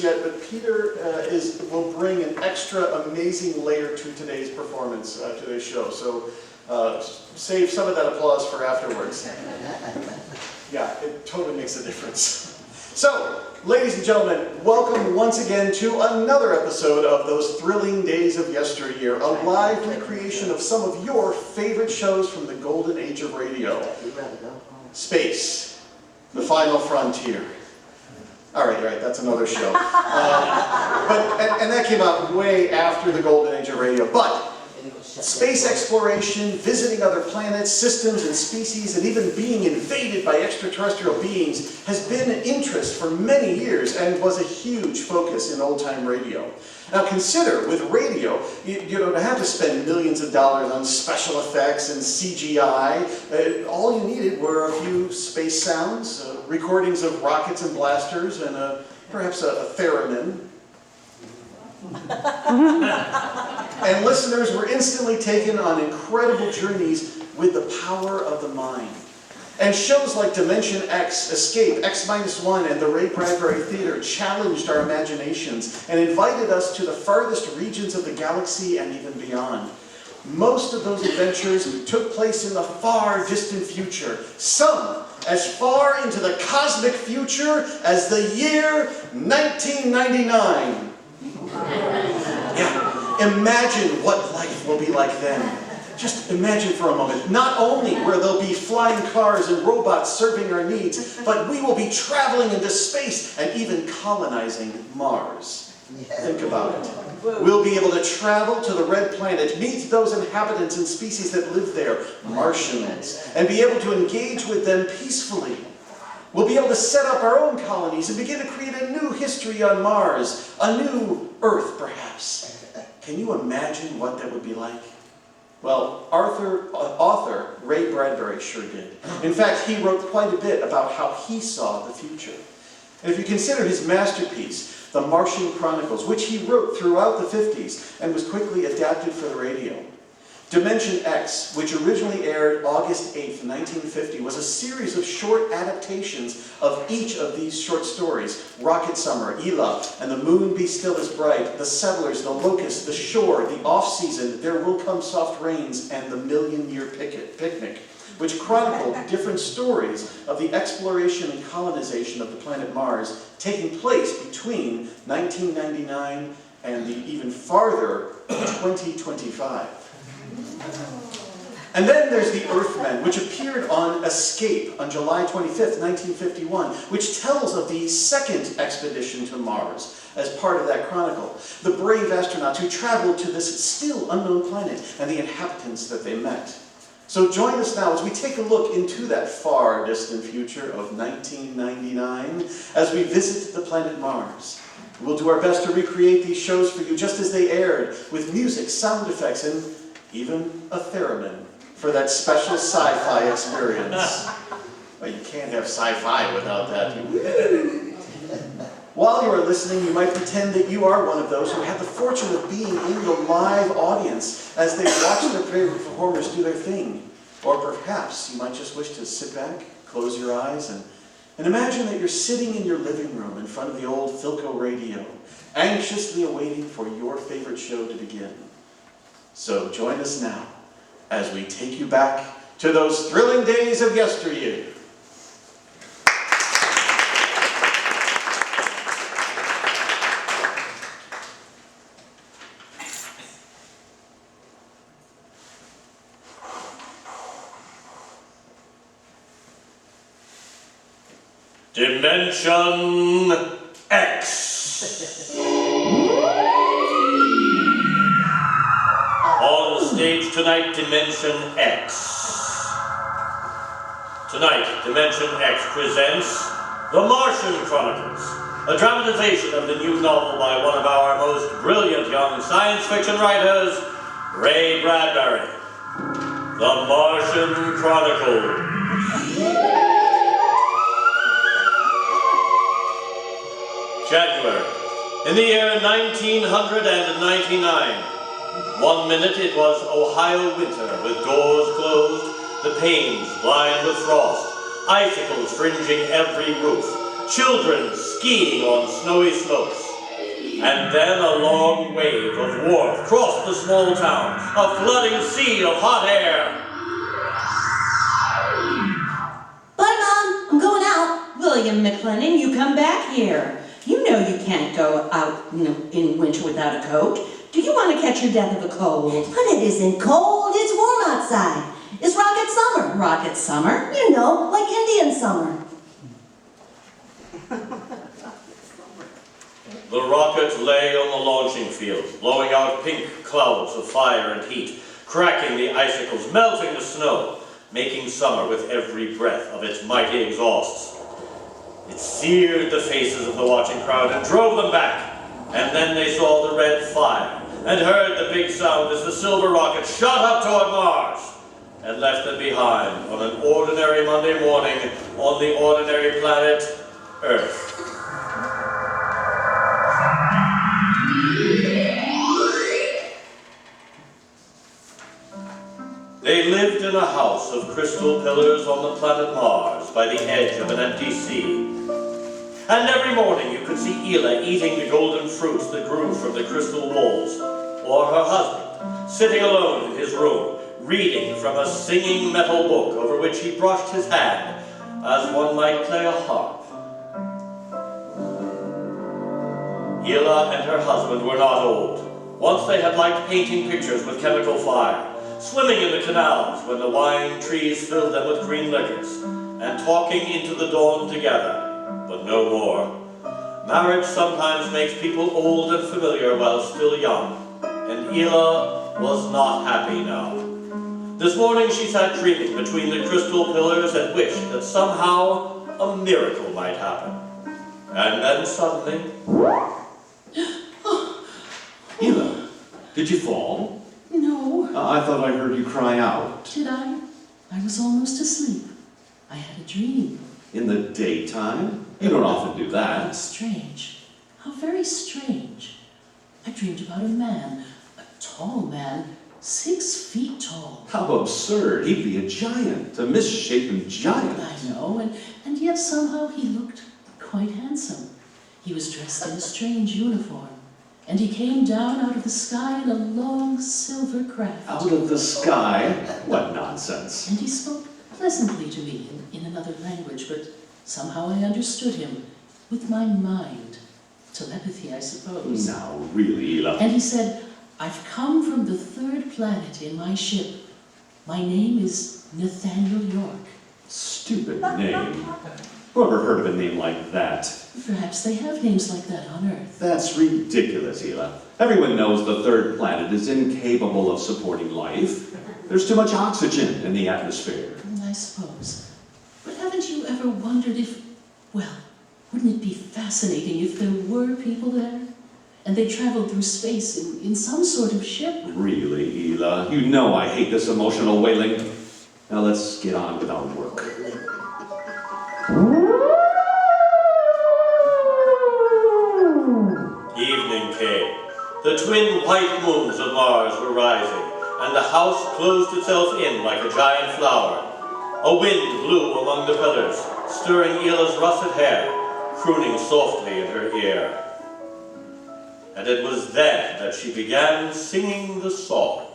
this yet, but Peter will bring an extra amazing layer to today's performance, today's show. So save some of that applause for afterwards. Yeah, it totally makes a difference. So, ladies and gentlemen, welcome once again to another episode of Those Thrilling Days of Yesteryear, a live recreation of some of your favorite shows from the golden age of radio. Space, the final frontier. All right, that's another show. And that came out way after the golden age of radio. But space exploration, visiting other planets, systems, and species, and even being invaded by extraterrestrial beings has been an interest for many years and was a huge focus in old-time radio. Now consider, with radio, to have to spend millions of dollars on special effects and CGI, all you needed were a few space sounds, recordings of rockets and blasters, and perhaps a theremin. And listeners were instantly taken on incredible journeys with the power of the mind. And shows like Dimension X, Escape, X-1, and the Ray Bradbury Theater challenged our imaginations and invited us to the farthest regions of the galaxy and even beyond. Most of those adventures took place in the far distant future, some as far into the cosmic future as the year 1999. Yeah, imagine what life will be like then. Just imagine for a moment, not only where there'll be flying cars and robots serving our needs, but we will be traveling into space and even colonizing Mars. Think about it. We'll be able to travel to the red planet, meet those inhabitants and species that live there, Martians, and be able to engage with them peacefully. We'll be able to set up our own colonies and begin to create a new history on Mars, a new Earth, perhaps. Can you imagine what that would be like? Well, author Ray Bradbury sure did. In fact, he wrote quite a bit about how he saw the future. And if you consider his masterpiece, the Martian Chronicles, which he wrote throughout the 50s and was quickly adapted for the radio. Dimension X, which originally aired August 8th, 1950, was a series of short adaptations of each of these short stories. Rocket Summer, Ela, and The Moon Be Still As Bright, The Settlers, The Locust, The Shore, The Off-Season, There Will Come Soft Rains, and The Million-Year Picnic, which chronicled different stories of the exploration and colonization of the planet Mars, taking place between 1999 and the even farther 2025. And then there's The Earthmen, which appeared on Escape on July 25th, 1951, which tells of the second expedition to Mars as part of that chronicle. The brave astronauts who traveled to this still unknown planet and the inhabitants that they met. So join us now as we take a look into that far distant future of 1999 as we visit the planet Mars. We'll do our best to recreate these shows for you just as they aired, with music, sound effects, and even a theremin for that special sci-fi experience. Well, you can't have sci-fi without that. While you are listening, you might pretend that you are one of those who had the fortune of being in the live audience as they watch their favorite performers do their thing. Or perhaps you might just wish to sit back, close your eyes, and imagine that you're sitting in your living room in front of the old Philco radio, anxiously awaiting for your favorite show to begin. So join us now as we take you back to those thrilling days of yesteryear. Dimension X. On stage tonight, Dimension X. Tonight, Dimension X presents The Martian Chronicles, a dramatization of the new novel by one of our most brilliant young science fiction writers, Ray Bradbury. The Martian Chronicles. January, in the year 1999. 1 minute it was Ohio winter, with doors closed, the panes blind with frost, icicles fringing every roof, children skiing on snowy slopes. And then a long wave of warmth crossed the small town, a flooding sea of hot air. Bye, Mom. I'm going out. William McLennan, you come back here. You know you can't go out in winter without a coat. Do you want to catch your death of a cold? But it isn't cold. It's warm outside. It's rocket summer. Rocket summer? You know, like Indian summer. The rocket lay on the launching field, blowing out pink clouds of fire and heat, cracking the icicles, melting the snow, making summer with every breath of its mighty exhausts. It seared the faces of the watching crowd and drove them back, and then they saw the red fire and heard the big sound as the silver rocket shot up toward Mars and left them behind on an ordinary Monday morning on the ordinary planet Earth. They lived in a house of crystal pillars on the planet Mars by the edge of an empty sea. And every morning you could see Ela eating the golden fruits that grew from the crystal walls, or her husband sitting alone in his room, reading from a singing metal book over which he brushed his hand as one might play a harp. Ela and her husband were not old. Once they had liked painting pictures with chemical fire, swimming in the canals when the wine trees filled them with green liquors, and talking into the dawn together, but no more. Marriage sometimes makes people old and familiar while still young, and Ela was not happy now. This morning she sat dreaming between the crystal pillars and wished that somehow a miracle might happen. And then suddenly... Ela, did you fall? No. I thought I heard you cry out. Did I? I was almost asleep. I had a dream. In the daytime? You don't often do that. Strange. How very strange. I dreamed about a man, a tall man, 6 feet tall. How absurd. He'd be a giant, a misshapen giant. I know, and yet somehow he looked quite handsome. He was dressed in a strange uniform, and he came down out of the sky in a long silver craft. Out of the sky? What nonsense. And he spoke pleasantly to me in another language, but somehow I understood him with my mind. Telepathy, I suppose. Now, really, Ela. And he said, "I've come from the 3rd planet in my ship. My name is Nathaniel York." Stupid name. Whoever heard of a name like that? Perhaps they have names like that on Earth. That's ridiculous, Ela. Everyone knows the 3rd planet is incapable of supporting life. There's too much oxygen in the atmosphere. I suppose. But haven't you ever wondered if, well, wouldn't it be fascinating if there were people there? And they traveled through space in some sort of ship? Really, Ela? You know I hate this emotional wailing. Now let's get on with our work. Evening came. The twin white moons of Mars were rising, and the house closed itself in like a giant flower. A wind blew among the pillars, stirring Ela's russet hair, crooning softly in her ear. And it was then that she began singing the song.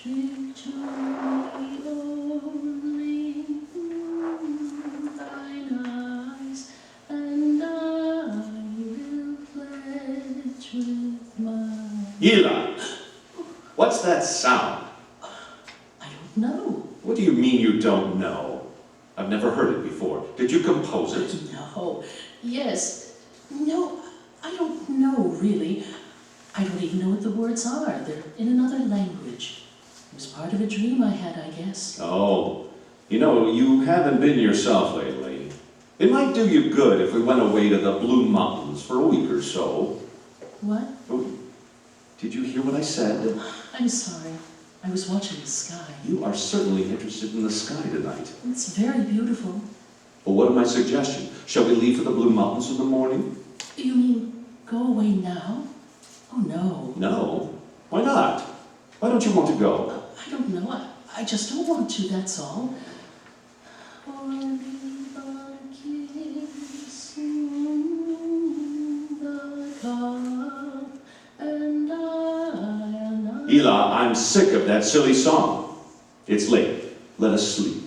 Drink to me only thine eyes, and I will pledge with mine. Ela! What's that sound? I don't know. What do you mean you don't know? I've never heard it before. Did you compose it? No. Yes. No, I don't know, really. I don't even know what the words are. They're in another language. It was part of a dream I had, I guess. Oh, you know, you haven't been yourself lately. It might do you good if we went away to the Blue Mountains for a week or so. What? Oh, did you hear what I said? I'm sorry. I was watching the sky. You are certainly interested in the sky tonight. It's very beautiful. Well, what are my suggestions? Shall we leave for the Blue Mountains in the morning? You mean go away now? Oh, no. No. Why not? Why don't you want to go? I don't know. I just don't want to, that's all. Only the kiss in the car. Ela, I'm sick of that silly song. It's late. Let us sleep.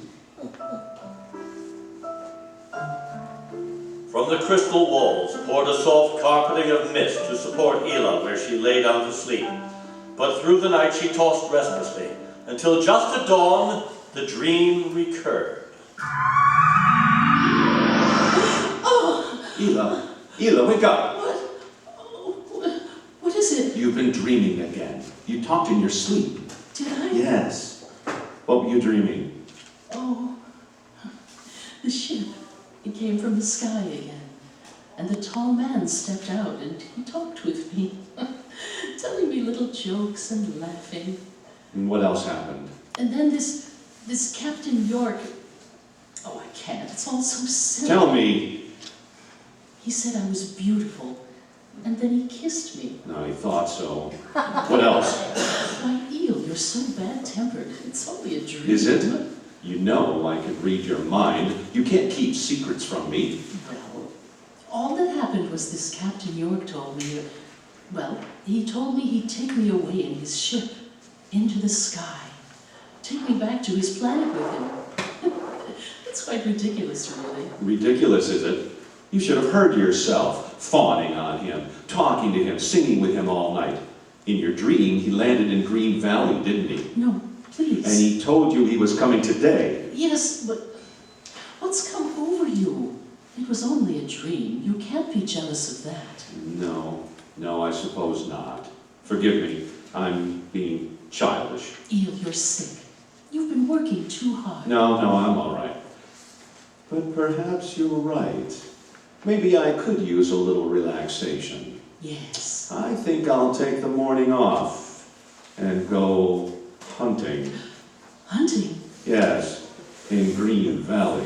From the crystal walls poured a soft carpeting of mist to support Ela where she lay down to sleep. But through the night she tossed restlessly, until just at dawn the dream recurred. Ela, wake up. What? Oh, what is it? You've been dreaming again. You talked in your sleep. Did I? Yes. What were you dreaming? Oh, the ship. It came from the sky again. And the tall man stepped out and he talked with me, telling me little jokes and laughing. And what else happened? And then this Captain York, oh, I can't, it's all so silly. Tell me. He said I was beautiful, and then he kissed me. No, he thought so. What else? Why, Eel, you're so bad-tempered. It's only a dream. Is it? You know I can read your mind. You can't keep secrets from me. Well, all that happened was this Captain York told me, well, he told me he'd take me away in his ship, into the sky. Take me back to his planet with him. It's quite ridiculous, really. Ridiculous, is it? You should have heard yourself, fawning on him, talking to him, singing with him all night. In your dream, he landed in Green Valley, didn't he? No, please. And he told you he was coming today. Yes, but what's come over you? It was only a dream. You can't be jealous of that. No, I suppose not. Forgive me, I'm being childish. Eel, you're sick. You've been working too hard. No, I'm all right. But perhaps you're right. Maybe I could use a little relaxation. Yes. I think I'll take the morning off and go hunting. Hunting? Yes, in Green Valley.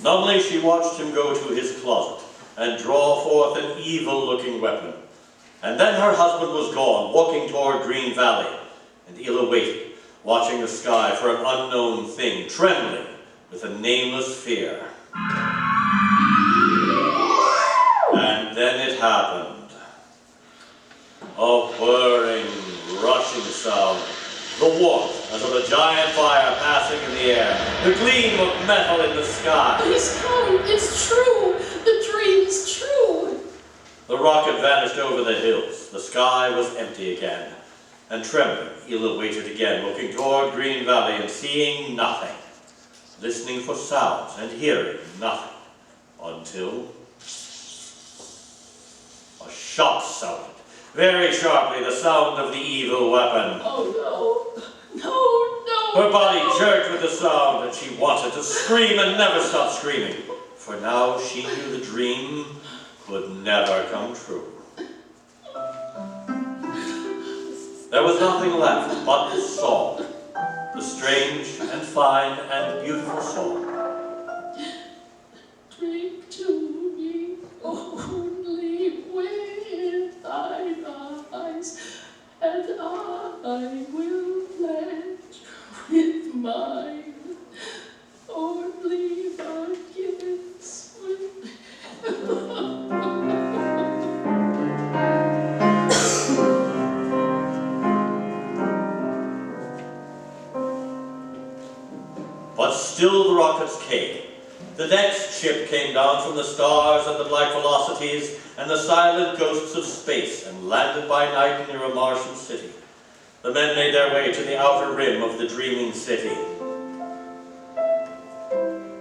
Numbly she watched him go to his closet and draw forth an evil-looking weapon. And then her husband was gone, walking toward Green Valley, and Ela waited, watching the sky for an unknown thing, trembling with a nameless fear. And then it happened. A whirring, rushing sound, the warmth as of a giant fire passing in the air, the gleam of metal in the sky. He's come! It's true! The dream's true! The rocket vanished over the hills. The sky was empty again. And trembling, Ela waited again, looking toward Green Valley and seeing nothing, listening for sounds and hearing nothing, until a shot sounded, very sharply, the sound of the evil weapon. Oh no! Her body jerked with the sound, and she wanted to scream and never stop screaming, for now she knew the dream could never come true. There was nothing left but the song, the strange and fine and beautiful song. Drink to me only with thine eyes, and I will pledge with mine only a kiss with. But still the rockets came. The next ship came down from the stars and the black velocities and the silent ghosts of space and landed by night near a Martian city. The men made their way to the outer rim of the dreaming city.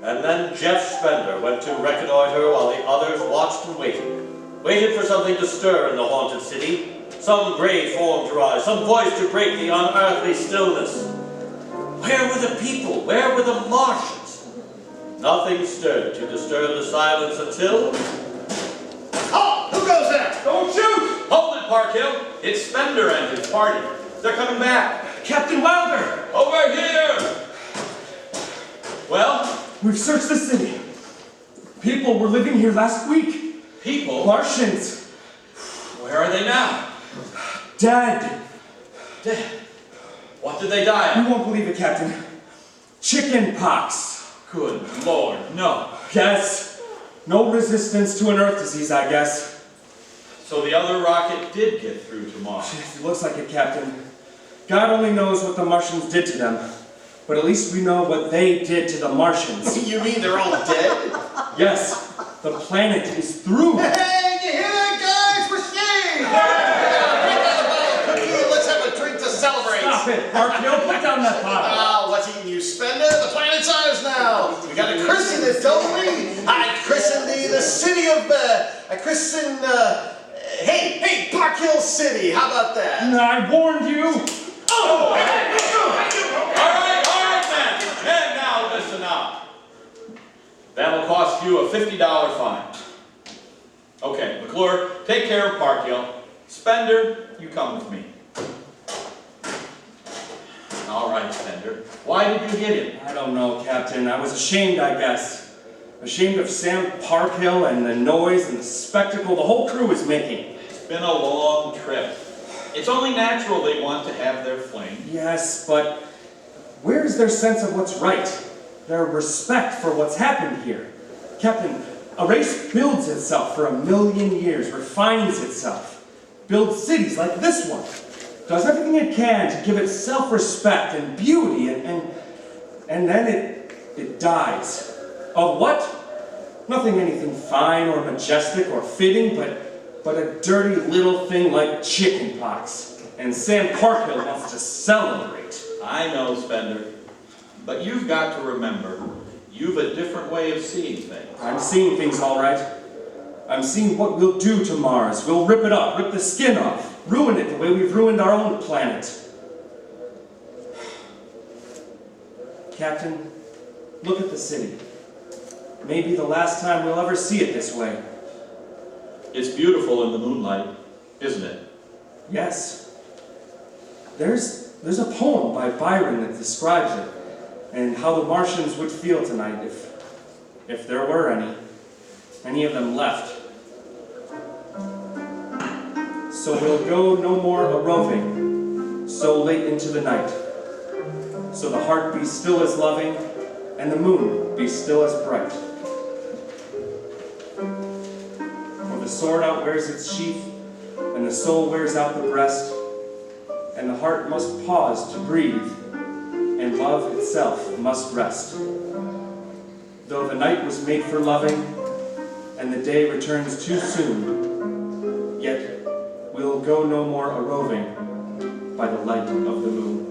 And then Jeff Spender went to reconnoiter while the others watched and waited for something to stir in the haunted city, some gray form to rise, some voice to break the unearthly stillness. Where were the people? Where were the Martians? Nothing stirred to disturb the silence until... Oh! Who goes there? Don't shoot! Hold it, Parkhill. It's Spender and his party. They're coming back. Captain Wilder! Over here! Well? We've searched the city. People were living here last week. People? Martians. Where are they now? Dead. Dead? What did they die of? You won't believe it, Captain. Chicken pox. Good Lord, no. Yes. No resistance to an Earth disease, I guess. So the other rocket did get through to Mars. It looks like it, Captain. God only knows what the Martians did to them. But at least we know what they did to the Martians. You mean they're all dead? Yes, the planet is through. Hey, you hear that, guys? We're saved! Let's have a drink to celebrate. Stop it, Martian. Put down that bottle. Ah, what's eating you, Spender? The planet's ours now. We got to christen it, don't we? I christen the city of, hey, Park Hill City. How about that? I warned you. Oh! All right, men. Men, now listen up. That'll cost you a $50 fine. Okay, McClure, take care of Park Hill. Spender, you come with me. All right, Spender. Why did you hit him? I don't know, Captain. I was ashamed, I guess. Ashamed of Sam Parkhill and the noise and the spectacle the whole crew is making. It's been a long trip. It's only natural they want to have their fling. Yes, but where's their sense of what's right? Their respect for what's happened here? Captain, a race builds itself for 1,000,000 years, refines itself, builds cities like this one, does everything it can to give it self-respect and beauty, and then it dies. Of what? Nothing anything fine or majestic or fitting, but a dirty little thing like chickenpox. And Sam Parkhill wants to celebrate. I know, Spender. But you've got to remember, you've a different way of seeing things. I'm seeing things all right. I'm seeing what we'll do to Mars. We'll rip it up, rip the skin off, ruin it the way we've ruined our own planet. Captain, look at the city. Maybe the last time we'll ever see it this way. It's beautiful in the moonlight, isn't it? Yes. There's a poem by Byron that describes it, and how the Martians would feel tonight if there were any of them left. So we'll go no more a-roving, so late into the night. So the heart be still as loving, and the moon be still as bright. For the sword outwears its sheath, and the soul wears out the breast, and the heart must pause to breathe, and love itself must rest. Though the night was made for loving, and the day returns too soon, yet we'll go no more a-roving by the light of the moon.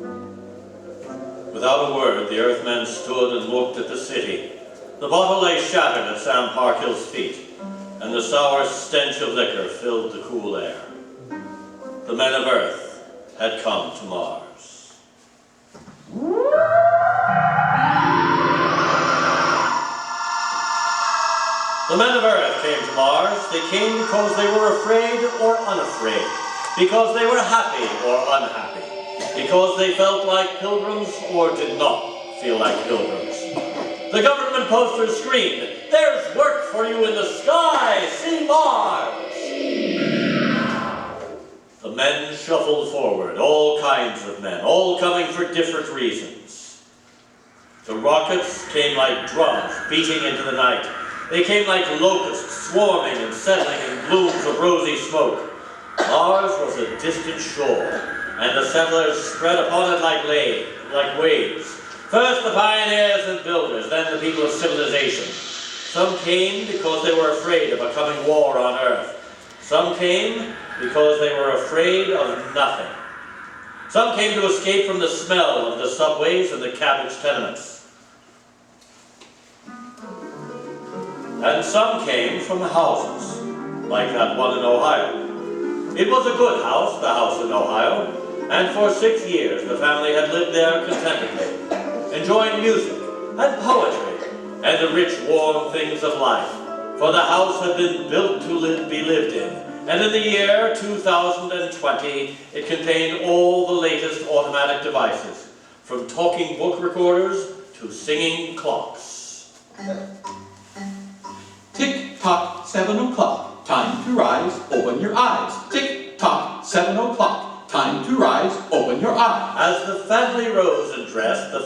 Without a word, the Earthmen stood and looked at the city. The bottle lay shattered at Sam Parkhill's feet, and the sour stench of liquor filled the cool air. The men of Earth had come to Mars. The men of Earth came to Mars. They came because they were afraid or unafraid, because they were happy or unhappy, because they felt like pilgrims or did not feel like pilgrims. The government posters screamed, "There's work for you in the sky! See Mars!" The men shuffled forward, all kinds of men, all coming for different reasons. The rockets came like drums beating into the night. They came like locusts swarming and settling in blooms of rosy smoke. Mars was a distant shore, and the settlers spread upon it like waves. First the pioneers and builders, then the people of civilization. Some came because they were afraid of a coming war on Earth. Some came because they were afraid of nothing. Some came to escape from the smell of the subways and the cabbage tenements. And some came from houses, like that one in Ohio. It was a good house, the house in Ohio, and for 6 years the family had lived there contentedly, enjoying music and poetry and the rich, warm things of life, for the house had been built to be lived in, and in the year 2020 it contained all the latest automatic devices, from talking book recorders to singing clocks. Tick-tock, 7 o'clock, time to rise, open your eyes. Tick-tock, 7 o'clock, time to rise, open your eyes. As the family rose and dressed, the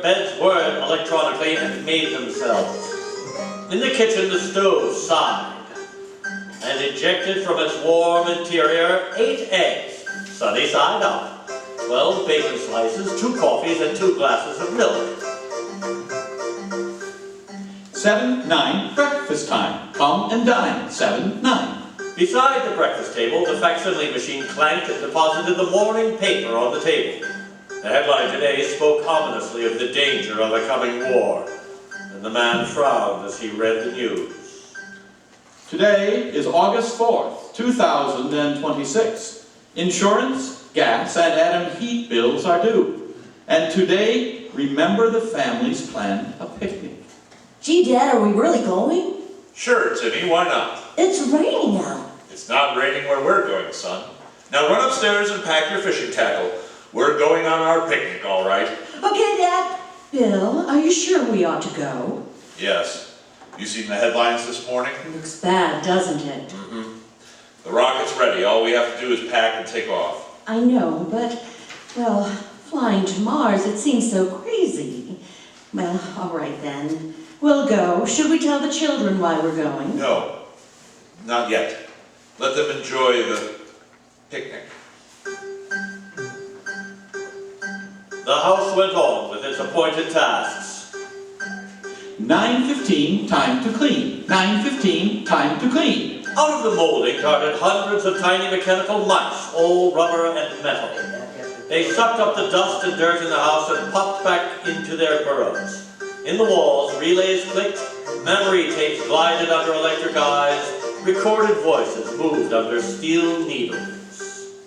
beds whirred electronically and made themselves. In the kitchen, the stove sighed and ejected from its warm interior 8 eggs, sunny side up, 12 bacon slices, 2 coffees, and 2 glasses of milk. 7, 9, breakfast time. Come and dine. 7, 9. Beside the breakfast table, the facsimile machine clanked and deposited the morning paper on the table. The headline today spoke ominously of the danger of a coming war, and the man frowned as he read the news. Today is August 4th, 2026. Insurance, gas, and atom heat bills are due. And today, remember the families planned a picnic. Gee, Dad, are we really going? Sure, Timmy, why not? It's raining out. It's not raining where we're going, son. Now run upstairs and pack your fishing tackle. We're going on our picnic, all right? Okay, Dad. Bill, are you sure we ought to go? Yes. You seen the headlines this morning? Looks bad, doesn't it? Mm-hmm. The rocket's ready. All we have to do is pack and take off. I know, but, well, flying to Mars, it seems so crazy. Well, all right then. We'll go. Should we tell the children why we're going? No, not yet. Let them enjoy the picnic. The house went on with its appointed tasks. 9:15, time to clean. 9:15, time to clean. Out of the molding darted hundreds of tiny mechanical mice, all rubber and metal. They sucked up the dust and dirt in the house and popped back into their burrows. In the walls, relays clicked, memory tapes glided under electric eyes, recorded voices moved under steel needles.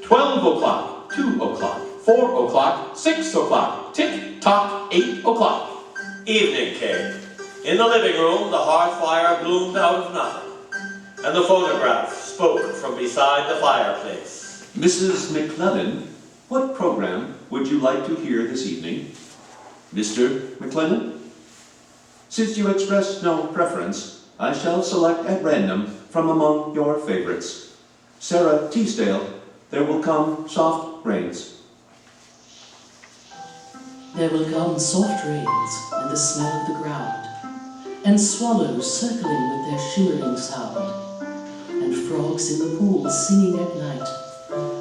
12 o'clock, 2 o'clock, 4 o'clock, 6 o'clock, tick-tock, 8 o'clock. Evening came. In the living room, the hearth fire bloomed out of nothing, and the phonograph spoke from beside the fireplace. Mrs. McLennan, what program would you like to hear this evening? Mr. McLennan? Since you expressed no preference, I shall select at random from among your favorites. Sarah Teasdale, There Will Come Soft Rains. There will come soft rains and the smell of the ground, and swallows circling with their shimmering sound, and frogs in the pool singing at night,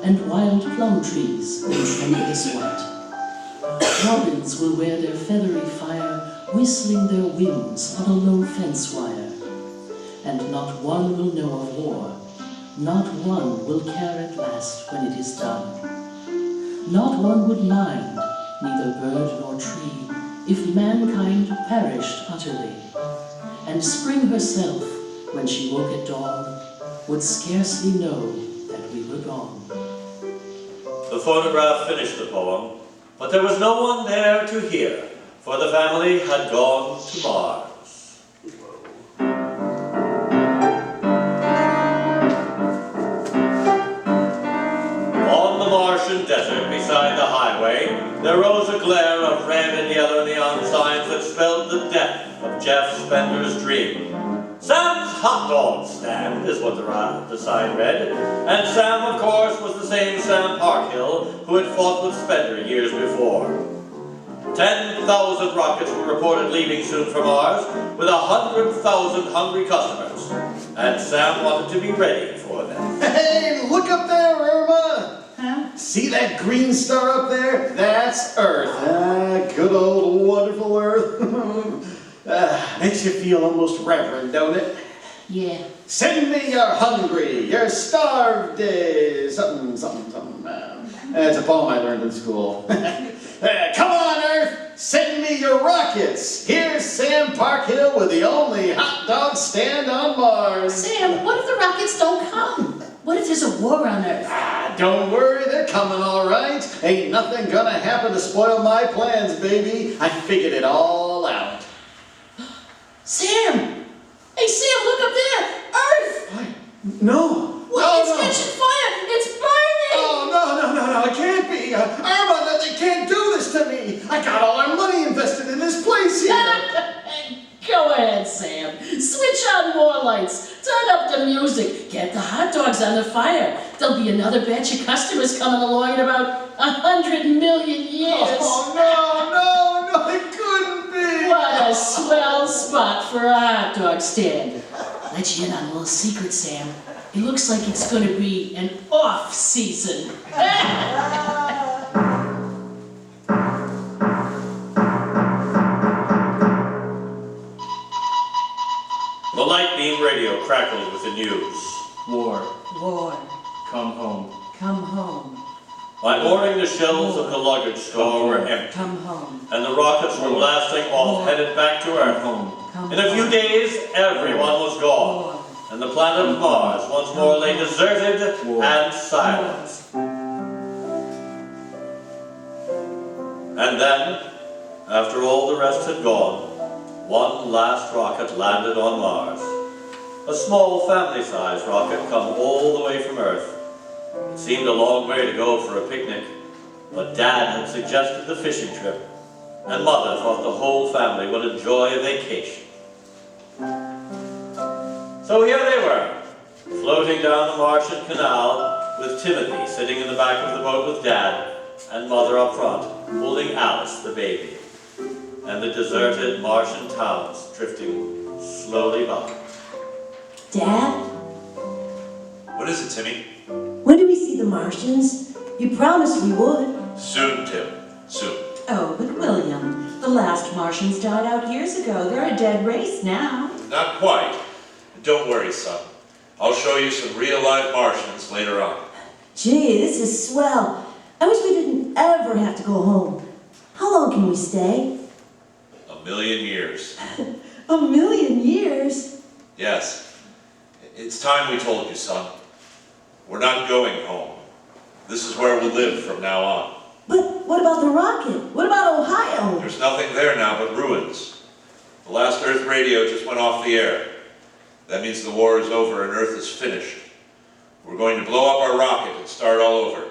and wild plum trees in tremulous white. Robins will wear their feathery fire, whistling their wings on a low fence wire, and not one will know of war, not one will care at last when it is done. Not one would mind, neither bird nor tree, if mankind perished utterly. And spring herself, when she woke at dawn, would scarcely know that we were gone. The phonograph finished the poem, but there was no one there to hear, for the family had gone to Mars. On the Martian desert beside the highway, there rose a glare of red and yellow neon signs that spelled the death of Jeff Spender's dream. Sam's hot dog stand is what the sign read, and Sam, of course, was the same Sam Parkhill who had fought with Spender years before. 10,000 rockets were reported leaving soon for Mars, with 100,000 hungry customers, and Sam wanted to be ready for them. Hey, look up there, Irma! Huh? See that green star up there? That's Earth. Good old wonderful Earth. Makes you feel almost reverent, don't it? Yeah. Send me your hungry, your starved days. Something. It's a poem I learned in school. Come on, Earth, send me your rockets. Here's Sam Parkhill with the only hot dog stand on Mars. Sam, what if the rockets don't come? What if there's a war on Earth? Don't worry, they're coming all right. Ain't nothing gonna happen to spoil my plans, baby. I figured it all out. Sam! Hey, Sam, look up there! Earth! No. Well, no, it's catching fire! It's burning! Oh, no, it can't be. Irma, they can't do this to me. I got all our money invested in this place here. Go ahead, Sam. Switch on more lights. Turn up the music. Get the hot dogs on the fire. There'll be another batch of customers coming along in about 100 million years. Oh, no, it couldn't be. What a a swell spot for a hot dog stand. Let you in on a little secret, Sam. It looks like it's going to be an off-season. The light beam radio crackled with the news. War. War, Come home. come home. By morning, the shelves of the luggage store were empty, Come home. and the rockets were blasting off, headed back to Earth. Come In a few home. days, everyone was gone, War. and the planet of Mars once more lay deserted and silent. And then, after all the rest had gone, one last rocket landed on Mars. A small family-sized rocket come all the way from Earth. It seemed a long way to go for a picnic, but Dad had suggested the fishing trip, and Mother thought the whole family would enjoy a vacation. So here they were, floating down the Martian canal with Timothy sitting in the back of the boat with Dad, and Mother up front, holding Alice, the baby, and the deserted Martian towns drifting slowly by. Dad, What is it, Timmy? when do we see the Martians? You promised we would. Soon, Tim. Soon. Oh, but William, the last Martians died out years ago. They're a dead race now. Not quite. Don't worry, son. I'll show you some real live Martians later on. Gee, this is swell. I wish we didn't ever have to go home. How long can we stay? 1,000,000 years. 1,000,000 years? Yes. It's time we told you, son. We're not going home. This is where we'll live from now on. But what about the rocket? What about Ohio? There's nothing there now but ruins. The last Earth radio just went off the air. That means the war is over and Earth is finished. We're going to blow up our rocket and start all over.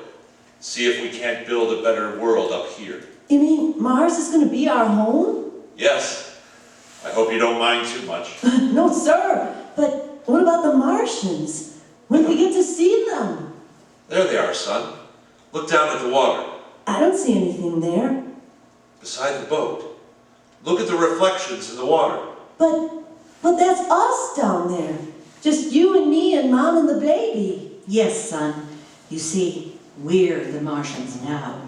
See if we can't build a better world up here. You mean Mars is going to be our home? Yes. I hope you don't mind too much. No, sir. But what about the Martians? When do we get to see them? There they are, son. Look down at the water. I don't see anything there. Beside the boat. Look at the reflections in the water. But that's us down there. Just you and me and Mom and the baby. Yes, son. You see, we're the Martians now.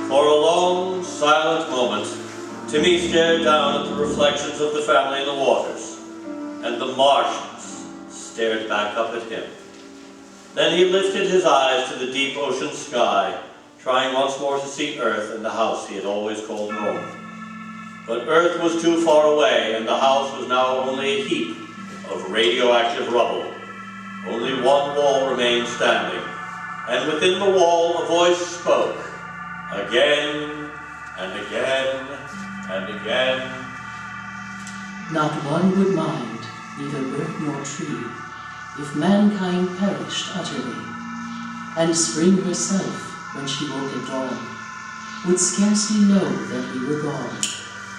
For a long, silent moment, Timmy stared down at the reflections of the family in the waters, and the Martians stared back up at him. Then he lifted his eyes to the deep ocean sky, trying once more to see Earth and the house he had always called home. But Earth was too far away, and the house was now only a heap of radioactive rubble. Only one wall remained standing, and within the wall a voice spoke, again and again and again. Not one would mind, neither bird nor tree, if mankind perished utterly. And spring herself, when she woke at dawn, would scarcely know that we were gone,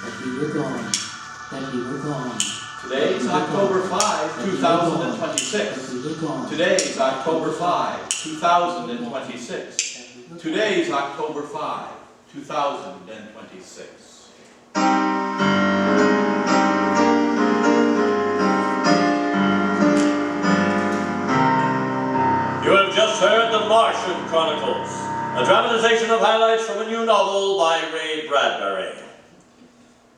that we were gone, that we were gone. Today is October 5, 2026. Today is October 5, 2026. Today is October 5, 2026. You have just heard The Martian Chronicles, a dramatization of highlights from a new novel by Ray Bradbury.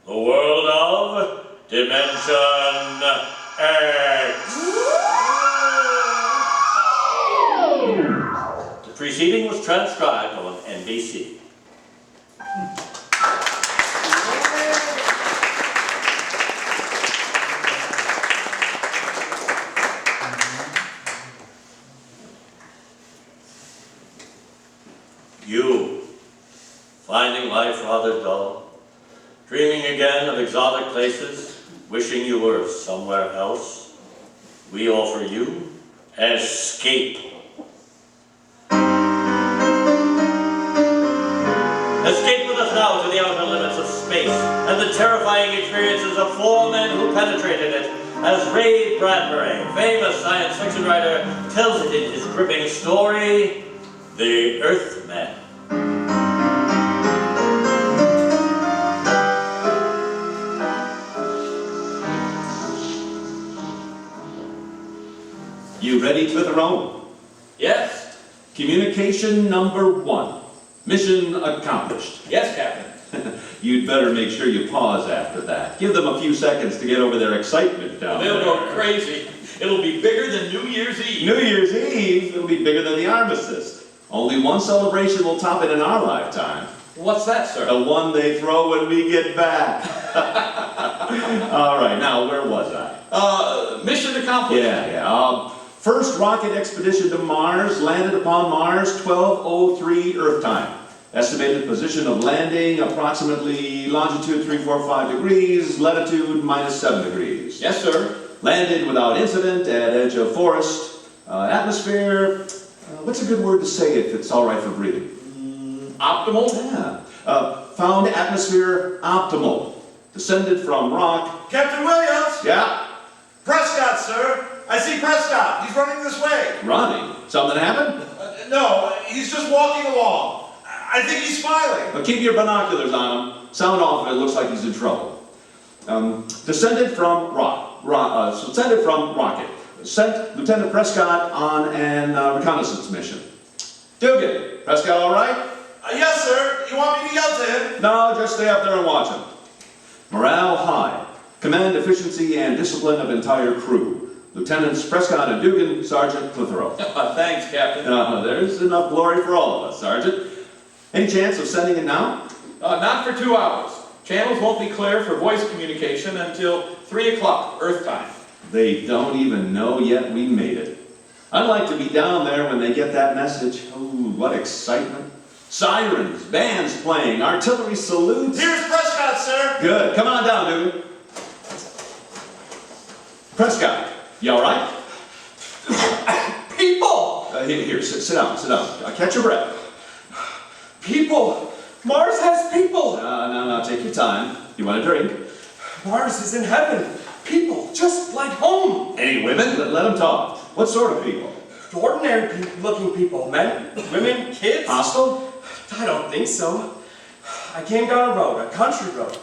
The world of Dimension X. The preceding was transcribed on NBC. You, finding life rather dull, dreaming again of exotic places, wishing you were somewhere else, we offer you escape. Escape with us now to the outer limits of space, and and the terrifying experiences of 4 men who penetrated it, as Ray Bradbury, famous science fiction writer, tells it in his gripping story, The Earthmen. You ready to hit the road? Yes? Communication number 1. Mission accomplished. Yes, Captain. You'd better make sure you pause after that. Give them a few seconds to get over their excitement down They'll there. go crazy. It'll be bigger than New Year's Eve. New Year's Eve, it'll be bigger than the armistice. Only one celebration will top it in our lifetime. What's that, sir? The one they throw when we get back. All right, now where was I? Mission accomplished. Yeah. First rocket expedition to Mars landed upon Mars 12:03 Earth time. Estimated position of landing approximately longitude 345 degrees, latitude -7 degrees. Yes, sir. Landed without incident at edge of forest. Atmosphere, what's a good word to say if it's all right for breathing? Optimal. Yeah. Found atmosphere optimal. Descended from rock. Captain Williams! Yeah. Prescott, sir! I see Prescott. He's running this way. Running. Something happened? No, he's just walking along. I think he's smiling. Well, keep your binoculars on him. Sound off if it looks like he's in trouble. Descended from rocket. Sent Lieutenant Prescott on an reconnaissance mission. Dugan, Prescott all right? Yes, sir. You want me to yell to him? No, just stay up there and watch him. Morale high. Command efficiency and discipline of entire crew. Lieutenants Prescott and Dugan, Sergeant Clitheroe. Thanks, Captain. There's enough glory for all of us, Sergeant. Any chance of sending it now? Not for 2 hours. Channels won't be clear for voice communication until 3 o'clock Earth time. They don't even know yet we made it. I'd like to be down there when they get that message. Ooh, what excitement. Sirens, bands playing, artillery salutes. Here's Prescott, sir. Good. Come on down, Dugan. Prescott, you all right? People! Here, sit down. Catch your breath. People! Mars has people! No, take your time. You want a drink? Mars is in heaven. People, just like home. Any women? Let them talk. What sort of people? Ordinary looking people. Men, women, kids. Hostile? I don't think so. I came down a road, a country road.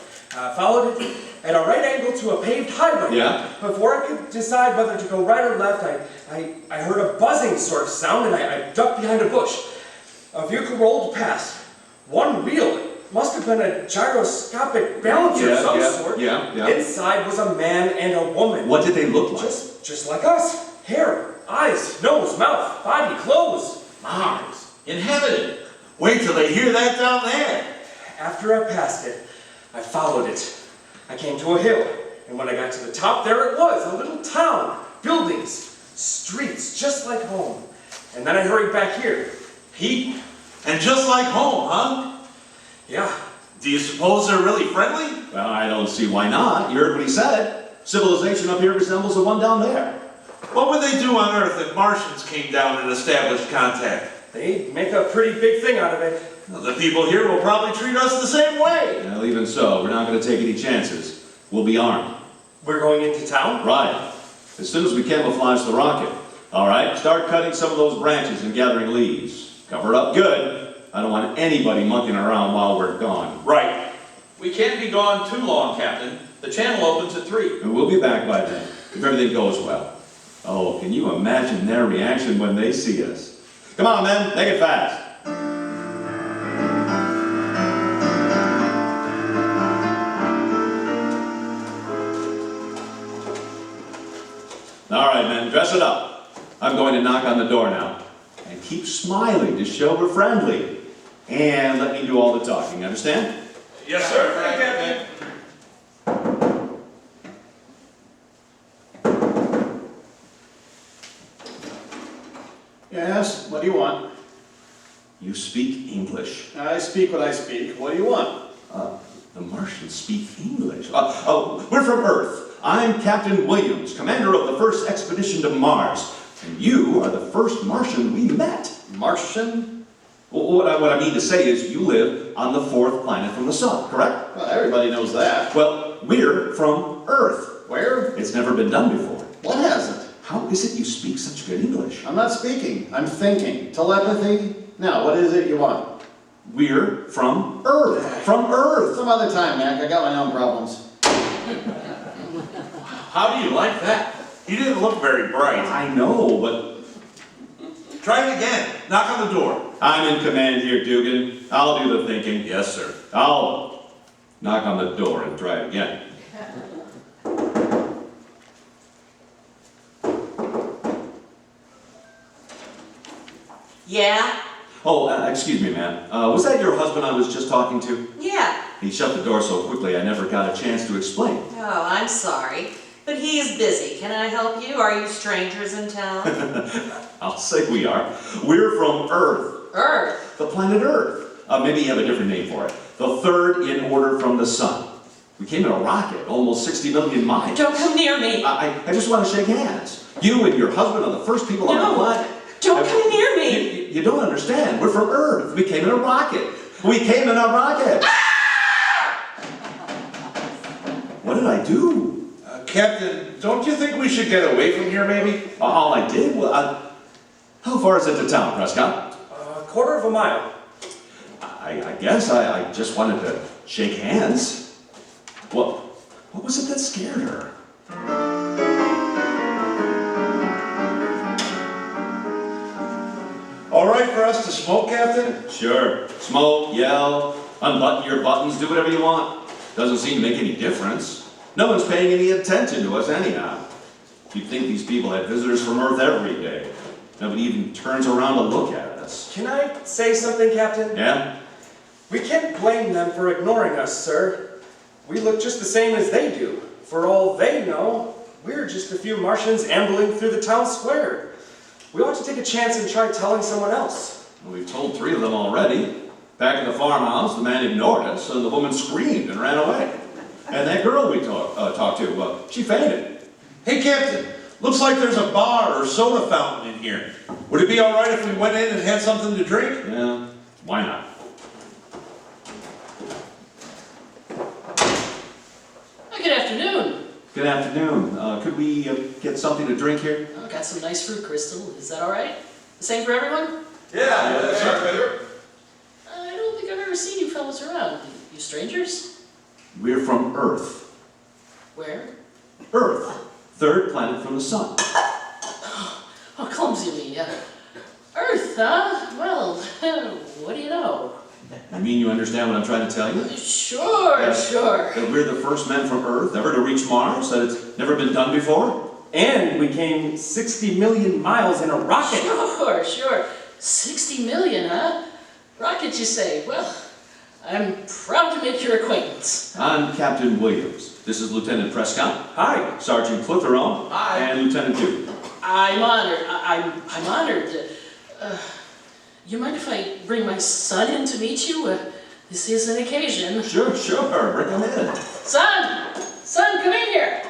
Followed it at a right angle to a paved highway. Yeah? Before I could decide whether to go right or left, I heard a buzzing sort of sound and I ducked behind a bush. A vehicle rolled past. One wheel, it must have been a gyroscopic balancer of some sort. Yeah. Inside was a man and a woman. What did they look like? Just like us. Hair, eyes, nose, mouth, body, clothes. Mars. Inhabited. Wait till they hear that down there. After I passed it, I followed it. I came to a hill, and when I got to the top, there it was, a little town, buildings, streets, just like home. And then I hurried back here. Pete? And just like home, huh? Yeah. Do you suppose they're really friendly? Well, I don't see why not. You heard what he said. Civilization up here resembles the one down there. What would they do on Earth if Martians came down and established contact? They'd make a pretty big thing out of it. Well, the people here will probably treat us the same way. Well, even so, we're not going to take any chances. We'll be armed. We're going into town? Right. As soon as we camouflage the rocket. All right, start cutting some of those branches and gathering leaves. Cover it up good. I don't want anybody monkeying around while we're gone. Right. We can't be gone too long, Captain. The channel opens at 3. And we'll be back by then, if everything goes well. Oh, can you imagine their reaction when they see us? Come on, men, make it fast. All right, men, dress it up. I'm going to knock on the door now. And keep smiling to show we're friendly. And let me do all the talking, understand? Yes, sir. Captain. Yes, what do you want? You speak English. I speak what I speak. What do you want? The Martians speak English. We're from Earth. I'm Captain Williams, commander of the first expedition to Mars. And you are the first Martian we met. Martian? What I mean to say is you live on the 4th planet from the sun, correct? Well, everybody knows that. Well, we're from Earth. Where? It's never been done before. What hasn't? How is it you speak such good English? I'm not speaking. I'm thinking. Telepathy? Now, what is it you want? We're from Earth. From Earth. Some other time, Mac. I got my own problems. How do you like that? He didn't look very bright. I know, but Try it again. Knock on the door. I'm in command here, Dugan. I'll do the thinking. Yes, sir. I'll knock on the door and try it again. Yeah? Oh, excuse me, ma'am. Was that your husband I was just talking to? Yeah. He shut the door so quickly I never got a chance to explain. Oh, I'm sorry. But he is busy. Can I help you? Are you strangers in town? I'll say we are. We're from Earth. Earth? The planet Earth. Maybe you have a different name for it. The third in order from the sun. We came in a rocket, almost 60 million miles. Don't come near me. I just want to shake hands. You and your husband are the first people on the planet. Don't come near me. You don't understand. We're from Earth. We came in a rocket. We came in a rocket. What did I do? Captain, don't you think we should get away from here, maybe? All I did was... how far is it to town, Prescott? A quarter of a mile. I guess I just wanted to shake hands. What was it that scared her? All right for us to smoke, Captain? Sure. Smoke, yell, unbutton your buttons, do whatever you want. Doesn't seem to make any difference. No one's paying any attention to us anyhow. You'd think these people had visitors from Earth every day. Nobody even turns around to look at us. Can I say something, Captain? Yeah? We can't blame them for ignoring us, sir. We look just the same as they do. For all they know, we're just a few Martians ambling through the town square. We ought to take a chance and try telling someone else. Well, we've told 3 of them already. Back in the farmhouse, the man ignored us, and the woman screamed and ran away. And that girl we talked to, she fainted. Hey, Captain, looks like there's a bar or soda fountain in here. Would it be all right if we went in and had something to drink? Yeah, why not? Good afternoon. Good afternoon. Could we get something to drink here? Oh, got some nice fruit, Crystal. Is that all right? The same for everyone? Yeah, that's right. I don't think I've ever seen you fellas around. You strangers? We're from Earth. Where? Earth. Third planet from the sun. Oh, clumsy me. Earth, huh? Well, what do you know? You mean you understand what I'm trying to tell you? Sure. That we're the first men from Earth ever to reach Mars? That it's never been done before? And we came 60 million miles in a rocket. Sure. 60 million, huh? Rocket, you say? Well, I'm proud to make your acquaintance. I'm Captain Williams. This is Lieutenant Prescott. Hi. Sergeant Clitheroe. Hi. And Lieutenant Duke. I'm honored. I'm honored. You mind if I bring my son in to meet you? This is an occasion. Sure. Bring him in. Son, come in here.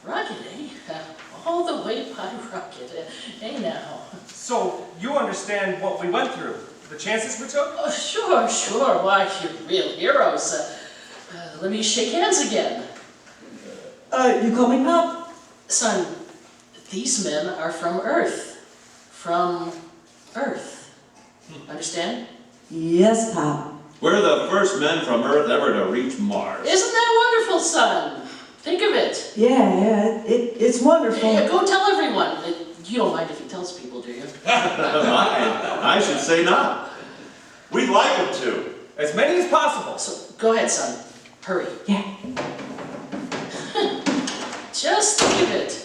Rocket, eh? All the way by rocket. Hey now. So, you understand what we went through? The chances we took? Oh, sure. Why, you're real heroes. Let me shake hands again. You call me Pop? Son, these men are from Earth. From Earth. Understand? Yes, Pop. We're the first men from Earth ever to reach Mars. Isn't that wonderful, son? Think of it. Yeah, it's wonderful. Yeah, go tell everyone. You don't mind if he tells people, do you? I should say not. We'd like him to. As many as possible. So, go ahead, son. Hurry. Yeah. Just think of it.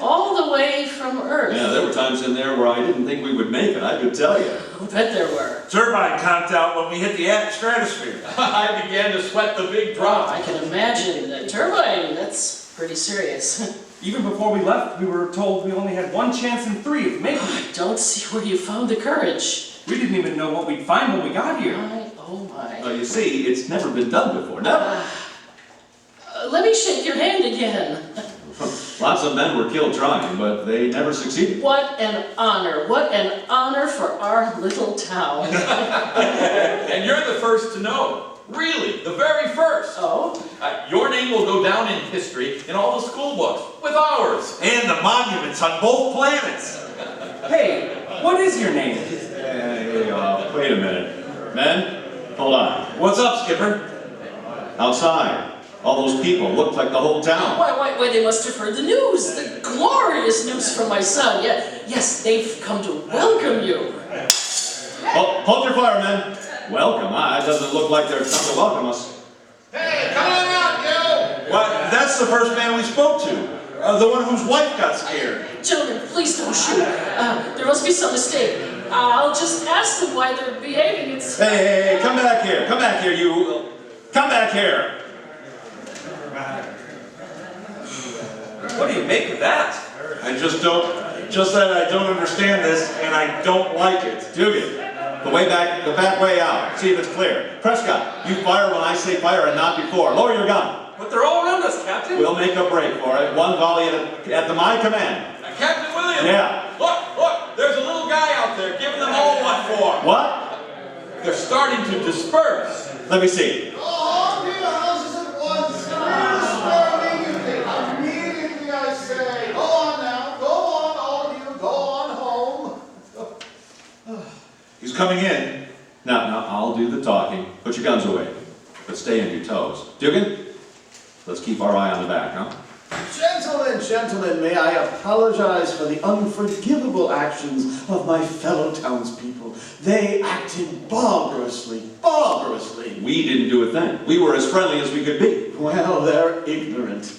All the way from Earth. Yeah, there were times in there where I didn't think we would make it, I could tell you. I bet there were. Turbine conked out when we hit the stratosphere. I began to sweat the big drop. I can imagine. A turbine, that's pretty serious. Even before we left, we were told we only had 1 chance in 3 of making it. I don't see where you found the courage. We didn't even know what we'd find when we got here. My. You see, it's never been done before, never. Let me shake your hand again. Lots of men were killed trying, but they never succeeded. What an honor for our little town. And you're the first to know. Really, the very first. Oh? Your name will go down in history in all the school books, with ours. And the monuments on both planets. Hey, what is your name? Hey, wait a minute. Men, hold on. What's up, Skipper? Outside, all those people look like the whole town. Why, they must have heard the news. The glorious news from my son. Yes, they've come to welcome you. Hold your fire, men. Welcome. It doesn't look like they're come to welcome us. Hey, come on out, yo! Well, that's the first man we spoke to. The one whose wife got scared. Gentlemen, please don't shoot. There must be some mistake. I'll just ask them why they're behaving. It's... Hey, come back here. Come back here, you. Come back here. What do you make of that? Just that I don't understand this, and I don't like it. Dugan, the back way out. See if it's clear. Prescott, you fire when I say fire and not before. Lower your gun. But they're all around us, Captain. We'll make a break for it. One volley at my command. Captain Williams! Yeah. Look, there's a little guy out there giving them all what for. What? They're starting to disperse. Let me see. Go home to your houses at once. Immediately, I say. Go on now. Go on, all of you. Go on home. He's coming in. Now, I'll do the talking. Put your guns away. But stay on your toes. Dugan, let's keep our eye on the back, huh? Gentlemen, may I apologize for the unforgivable actions of my fellow townspeople. They acted barbarously. We didn't do a thing. We were as friendly as we could be. Well, they're ignorant,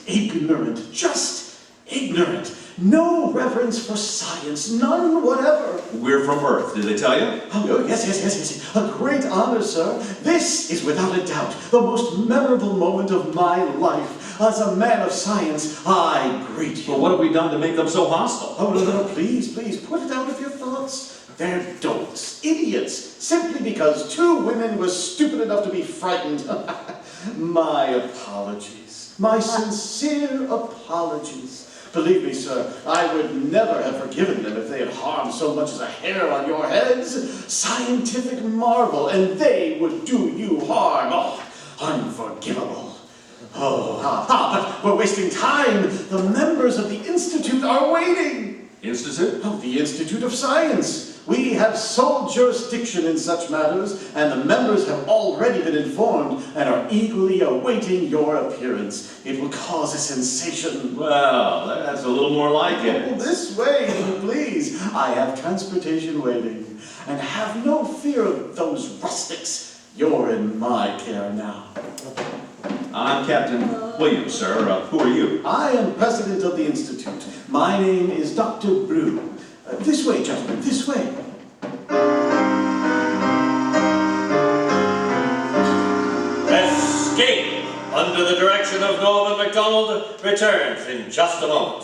just ignorant. No reverence for science, none whatever. We're from Earth, did they tell you? Oh, yes. A great honor, sir. This is without a doubt the most memorable moment of my life. As a man of science, I greet you. But what have we done to make them so hostile? Oh, no, please, put it out of your thoughts. They're dolts, idiots, simply because two women were stupid enough to be frightened. My apologies. My sincere apologies. Believe me, sir, I would never have forgiven them if they had harmed so much as a hair on your heads. Scientific marvel, and they would do you harm. Oh, unforgivable. But we're wasting time. The members of the Institute are waiting. Institute? Oh, the Institute of Science. We have sole jurisdiction in such matters, and the members have already been informed and are eagerly awaiting your appearance. It will cause a sensation. Well, that's a little more like it. Oh, this way, please. I have transportation waiting. And have no fear of those rustics. You're in my care now. I'm Captain Williams, sir. Who are you? I am president of the Institute. My name is Dr. Brew. This way, gentlemen, this way. Escape, under the direction of Norman MacDonald, returns in just a moment.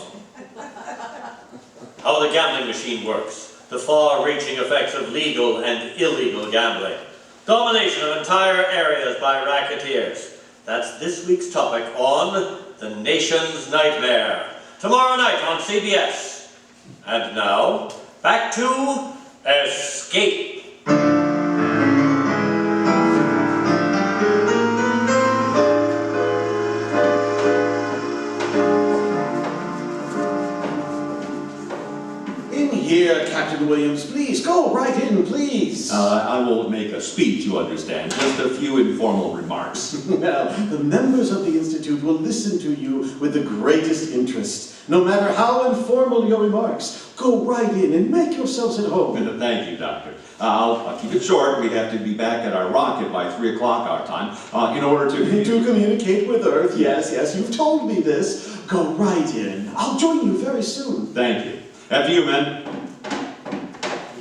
How the gambling machine works, the far-reaching effects of legal and illegal gambling, domination of entire areas by racketeers. That's this week's topic on The Nation's Nightmare. Tomorrow night on CBS. And now, back to Escape. In here, Captain Williams, please. Go right in, please. I won't make a speech, you understand. Just a few informal remarks. Well, the members of the Institute will listen to you with the greatest interest, no matter how informal your remarks. Go right in and make yourselves at home. Thank you, Doctor. I'll keep it short. We have to be back at our rocket by 3 o'clock our time in order to... To communicate with Earth, yes, you've told me this. Go right in. I'll join you very soon. Thank you. After you, men.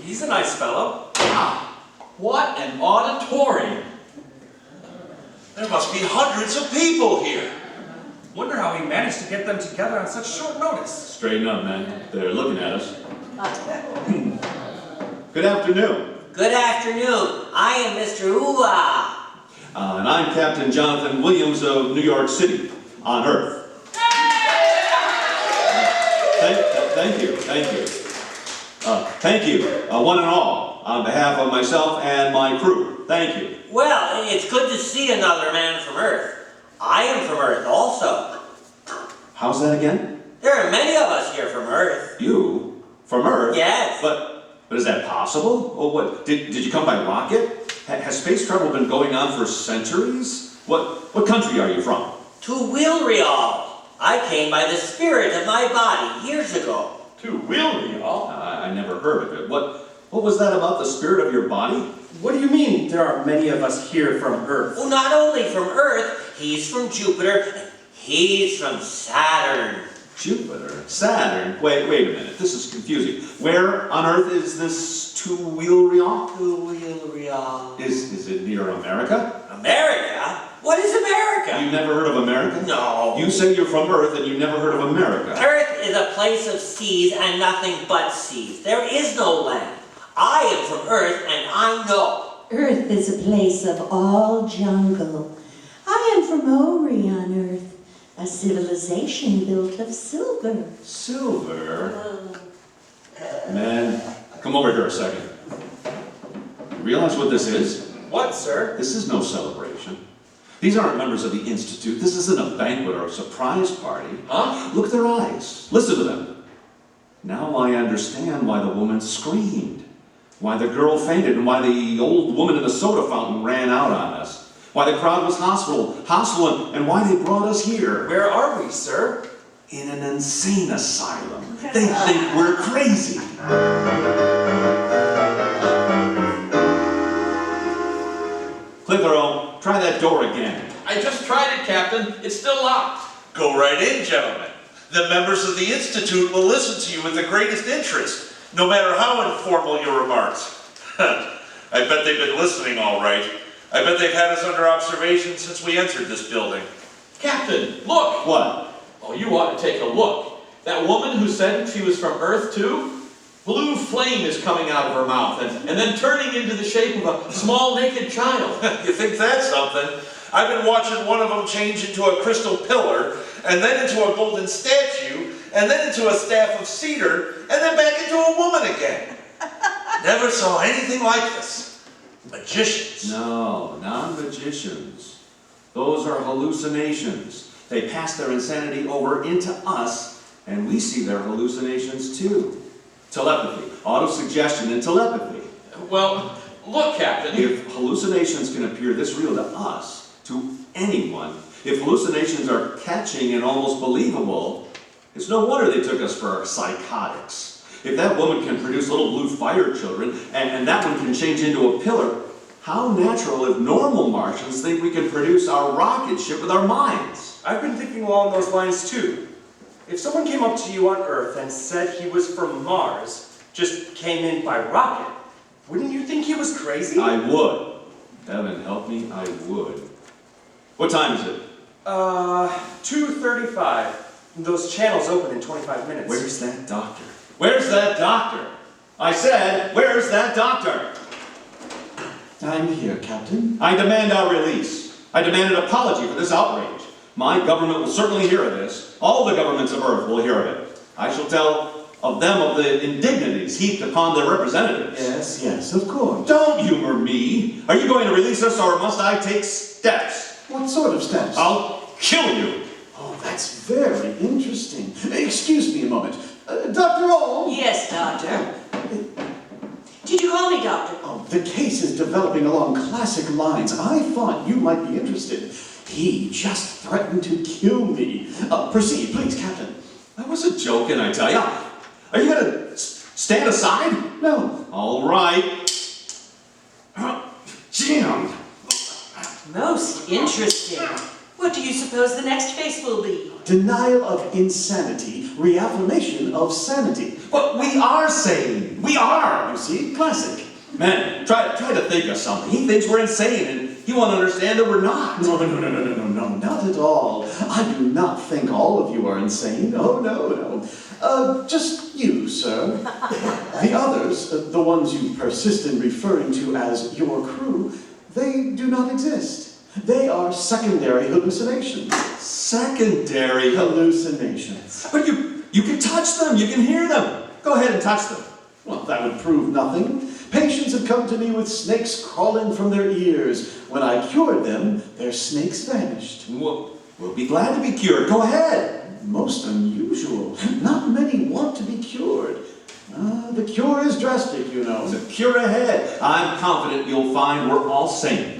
He's a nice fellow. What an auditorium. There must be hundreds of people here. Wonder how he managed to get them together on such short notice. Straighten up, men. They're looking at us. Good afternoon. Good afternoon. I am Mr. Ooh-Ah. And I'm Captain Jonathan Williams of New York City, on Earth. Thank you. Thank you, one and all. on behalf of myself and my crew. Thank you. Well, it's good to see another man from Earth. I am from Earth also. How's that again? There are many of us here from Earth. You? From Earth? Yes. But is that possible? Oh, what? Did you come by rocket? Has space travel been going on for centuries? What country are you from? To Wilreal. I came by the spirit of my body years ago. To Wilreal? I never heard of it. What was that about the spirit of your body? What do you mean there are many of us here from Earth? Well, not only from Earth, he's from Jupiter, and he's from Saturn. Jupiter? Saturn? Wait a minute. This is confusing. Where on Earth is this Wilreal? Wilreal. Is it near America? America? What is America? You never heard of America? No. You say you're from Earth and you never heard of America. Earth is a place of seas and nothing but seas. There is no land. I am from Earth and I know. Earth is a place of all jungle. I am from Ori on Earth, a civilization built of silver. Silver? Man, come over here a second. You realize what this is? What, sir? This is no celebration. These aren't members of the Institute. This isn't a banquet or a surprise party. Huh? Look at their eyes. Listen to them. Now I understand why the woman screamed, why the girl fainted, and why the old woman in the soda fountain ran out on us, why the crowd was hostile, and why they brought us here. Where are we, sir? In an insane asylum. They think we're crazy. Clitheroe, try that door again. I just tried it, Captain. It's still locked. Go right in, gentlemen. The members of the Institute will listen to you with the greatest interest, no matter how informal your remarks. I bet they've been listening all right. I bet they've had us under observation since we entered this building. Captain, look! What? Oh, you ought to take a look. That woman who said she was from Earth, too? Blue flame is coming out of her mouth and then turning into the shape of a small naked child. You think that's something? I've been watching one of them change into a crystal pillar, and then into a golden statue, and then into a staff of cedar, and then back into a woman again. Never saw anything like this. Magicians. No, not magicians. Those are hallucinations. They pass their insanity over into us, and we see their hallucinations too. Telepathy, autosuggestion, and telepathy. Well, look, Captain. If hallucinations can appear this real to us, to anyone, if hallucinations are catching and almost believable, it's no wonder they took us for psychotics. If that woman can produce little blue fire children, and that one can change into a pillar, how natural if normal Martians think we can produce our rocket ship with our minds? I've been thinking along those lines too. If someone came up to you on Earth and said he was from Mars, just came in by rocket, wouldn't you think he was crazy? I would. Heaven help me, I would. What time is it? 2:35. Those channels open in 25 minutes. Where's that doctor? Where's that doctor? I said, where's that doctor? I'm here, Captain. I demand our release. I demand an apology for this outrage. My government will certainly hear of this. All the governments of Earth will hear of it. I shall tell of them of the indignities heaped upon their representatives. Yes, of course. Don't humor me. Are you going to release us, or must I take steps? What sort of steps? I'll kill you. Oh, that's very interesting. Excuse me a moment. Dr. All? Yes, Doctor. Did you call me, Doctor? Oh, the case is developing along classic lines. I thought you might be interested. He just threatened to kill me. Proceed, please, Captain. That was a joke, and I tell you. Are you going to stand aside? No. All right. Jim. Most interesting. What do you suppose the next face will be? Denial of insanity, reaffirmation of sanity. But we are sane. We are. You see, classic. Man, try to think of something. He thinks we're insane, and he won't understand that we're not. No, not at all. I do not think all of you are insane. Oh, no. Just you, sir. The others, the ones you persist in referring to as your crew, they do not exist. They are secondary hallucinations. Secondary hallucinations. But you can touch them. You can hear them. Go ahead and touch them. Well, that would prove nothing. Patients have come to me with snakes crawling from their ears. When I cured them, their snakes vanished. We'll be glad to be cured. Go ahead. Most unusual. Not many want to be cured. The cure is drastic, you know. The cure ahead. I'm confident you'll find we're all sane.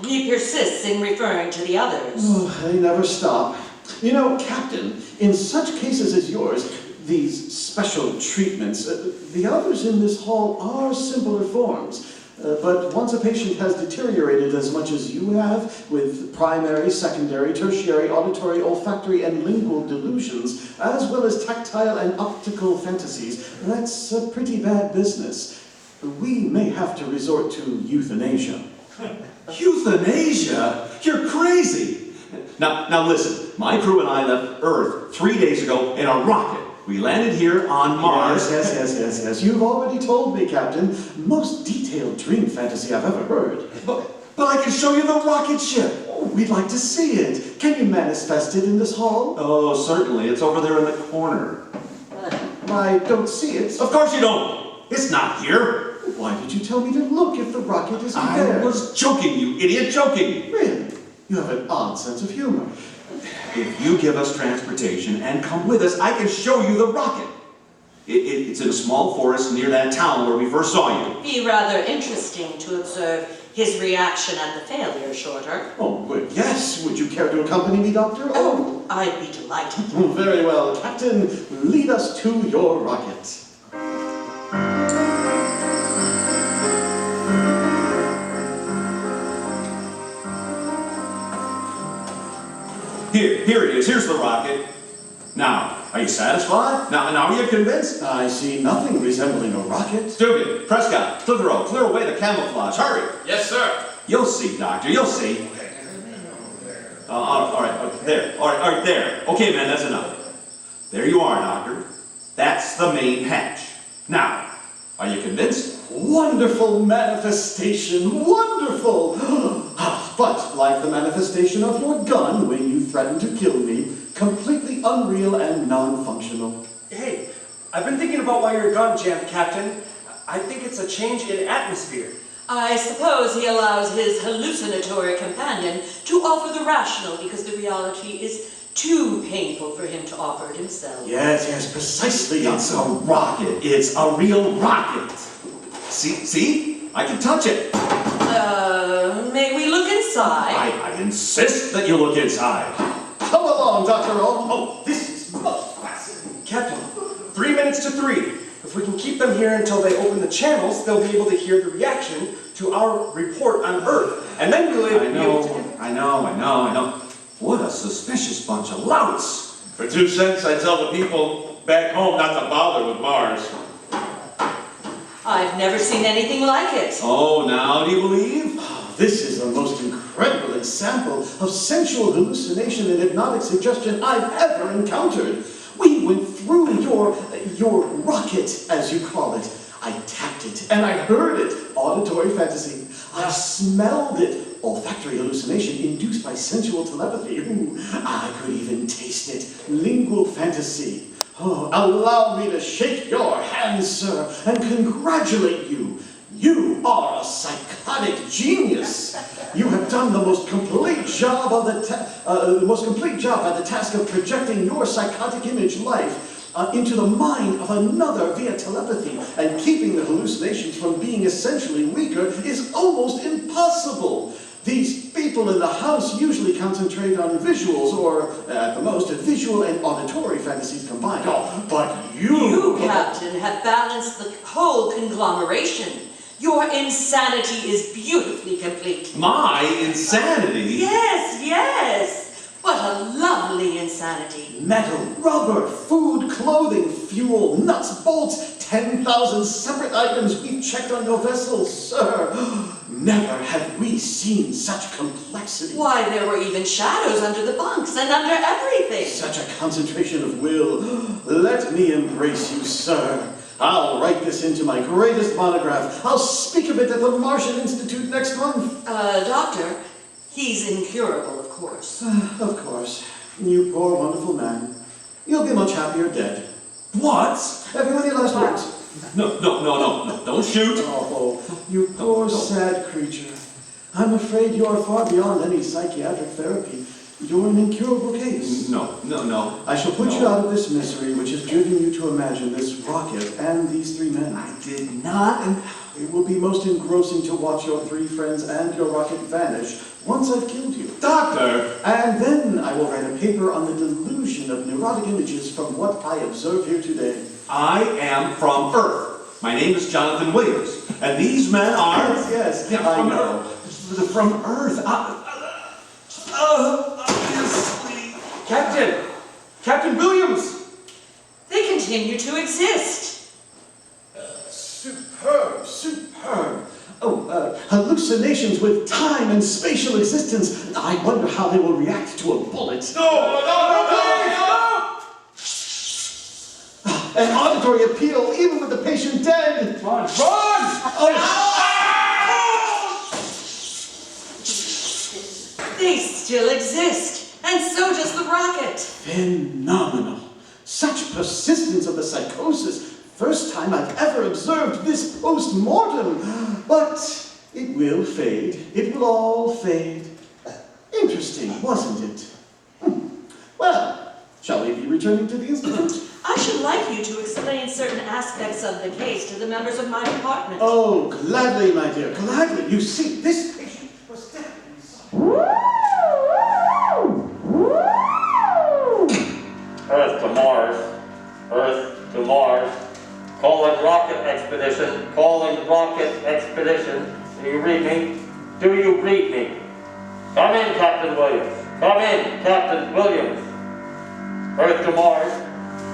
He persists in referring to the others. Oh, they never stop. You know, Captain, in such cases as yours, these special treatments, the others in this hall are simpler forms. But once a patient has deteriorated as much as you have, with primary, secondary, tertiary, auditory, olfactory, and lingual delusions, as well as tactile and optical fantasies, that's a pretty bad business. We may have to resort to euthanasia. Euthanasia? You're crazy! Now listen, my crew and I left Earth 3 days ago in a rocket. We landed here on Mars. Yes. You've already told me, Captain. Most detailed dream fantasy I've ever heard. But I can show you the rocket ship. Oh, we'd like to see it. Can you manifest it in this hall? Oh, certainly. It's over there in the corner. I don't see it. Of course you don't. It's not here. Why did you tell me to look if the rocket isn't there? I was joking, you idiot, joking. Really? You have an odd sense of humor. If you give us transportation and come with us, I can show you the rocket. It's in a small forest near that town where we first saw you. Be rather interesting to observe his reaction at the failure, Shorter. Oh, good. Yes. Would you care to accompany me, Doctor? Oh, I'd be delighted. Very well, Captain. Lead us to your rocket. Here it is. Here's the rocket. Now, are you satisfied? Now are you convinced? I see nothing resembling a rocket. Dugan, Prescott, Clitheroe, clear away the camouflage. Hurry. Yes, sir. You'll see, Doctor. You'll see. All right. There. All right. There. Okay, man. That's enough. There you are, Doctor. That's the main hatch. Now, are you convinced? Wonderful manifestation. Wonderful. But like the manifestation of your gun when you threatened to kill me, completely unreal and non-functional. Hey, I've been thinking about why your gun jammed, Captain. I think it's a change in atmosphere. I suppose he allows his hallucinatory companion to offer the rational because the reality is too painful for him to offer it himself. Yes, precisely. It's a rocket. It's a real rocket. See? I can touch it. May we look inside? I insist that you look inside. Come along, Dr. Oh, this is most fascinating. Captain, 3 minutes to 3. If we can keep them here until they open the channels, they'll be able to hear the reaction to our report on Earth. And then we'll be able to... I know. What a suspicious bunch of louts. For 2 cents, I tell the people back home not to bother with Mars. I've never seen anything like it. Oh, now do you believe? This is the most incredible example of sensual hallucination and hypnotic suggestion I've ever encountered. We went through your rocket, as you call it. I tapped it, and I heard it, auditory fantasy. I smelled it, olfactory hallucination induced by sensual telepathy. Ooh, I could even taste it, lingual fantasy. Oh, allow me to shake your hand, sir, and congratulate you. You are a psychotic genius. You have done the most complete job of the task of projecting your psychotic image life into the mind of another via telepathy, and keeping the hallucinations from being essentially weaker is almost impossible. These people in the house usually concentrate on visuals, or at the most, visual and auditory fantasies combined. Oh, but You, Captain, have balanced the whole conglomeration. Your insanity is beautifully complete. My insanity? Yes. What a lovely insanity. Metal, rubber, food, clothing, fuel, nuts, bolts, 10,000 separate items we've checked on your vessel, sir. Never have we seen such complexity. Why, there were even shadows under the bunks and under everything. Such a concentration of will. Let me embrace you, sir. I'll write this into my greatest monograph. I'll speak of it at the Martian Institute next month. Doctor, he's incurable, of course. Of course. You poor, wonderful man. You'll be much happier dead. What? Have you any last words? No, don't shoot. Oh, You poor, sad creature. I'm afraid you are far beyond any psychiatric therapy. You're an incurable case. No. I shall put you out of this misery which has driven you to imagine this rocket and these three men. I did not. It will be most engrossing to watch your three friends and your rocket vanish once I've killed you. Doctor! And then I will write a paper on the delusion of neurotic images from what I observe here today. I am from Earth. My name is Jonathan Williams. And these men are... Yes, Yeah, I know. From Earth. Obviously. Captain Williams! They continue to exist. Superb, superb. Oh, hallucinations with time and spatial existence. I wonder how they will react to a bullet. No! An auditory appeal, even with the patient dead. Run! They still exist, and so does the rocket. Phenomenal. Such persistence of the psychosis. First time I've ever observed this post-mortem. But it will fade. It will all fade. Interesting, wasn't it? Well, shall we be returning to the Institute? I should like you to explain certain aspects of the case to the members of my department. Oh, gladly, my dear, gladly. You see, this patient was dead. Earth to Mars. Earth to Mars. Calling rocket expedition. Calling rocket expedition. Do you read me? Do you read me? Come in, Captain Williams. Come in, Captain Williams. Earth to Mars.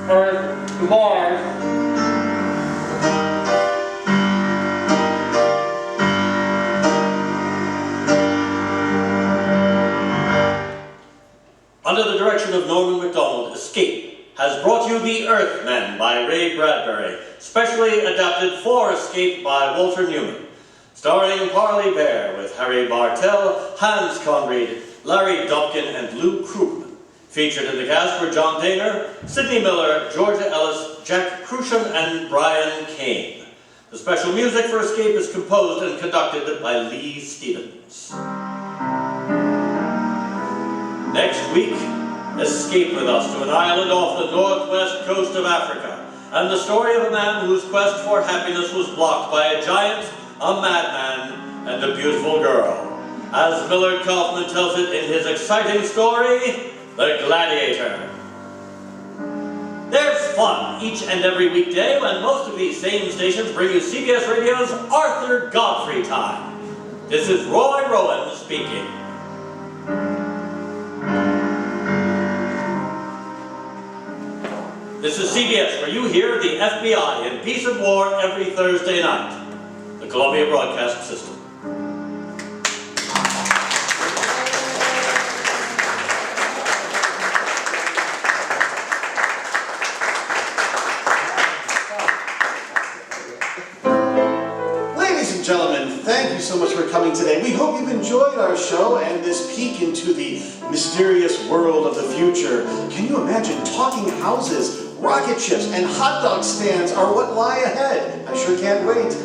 Earth to Mars. Under the direction of Norman MacDonald, Escape has brought you The Earthmen by Ray Bradbury, specially adapted for Escape by Walter Newman. Starring Parley Bear with Harry Bartell, Hans Conried, Larry Dobkin, and Lou Krugman. Featured in the cast were John Daner, Sidney Miller, Georgia Ellis, Jack Crusham, and Brian Kane. The special music for Escape is composed and conducted by Lee Stevens. Next week, escape with us to an island off the northwest coast of Africa, and the story of a man whose quest for happiness was blocked by a giant, a madman, and a beautiful girl. As Millard Kaufman tells it in his exciting story, The Gladiator. There's fun each and every weekday when most of these same stations bring you CBS Radio's Arthur Godfrey Time. This is Roy Rowan speaking. This is CBS, where you hear the FBI in Peace and War every Thursday night. The Columbia Broadcast System. Ladies and gentlemen, thank you so much for coming today. We hope you've enjoyed our show and this peek into the mysterious world of the future. Can you imagine talking houses, rocket ships, and hot dog stands are what lie ahead? I sure can't wait.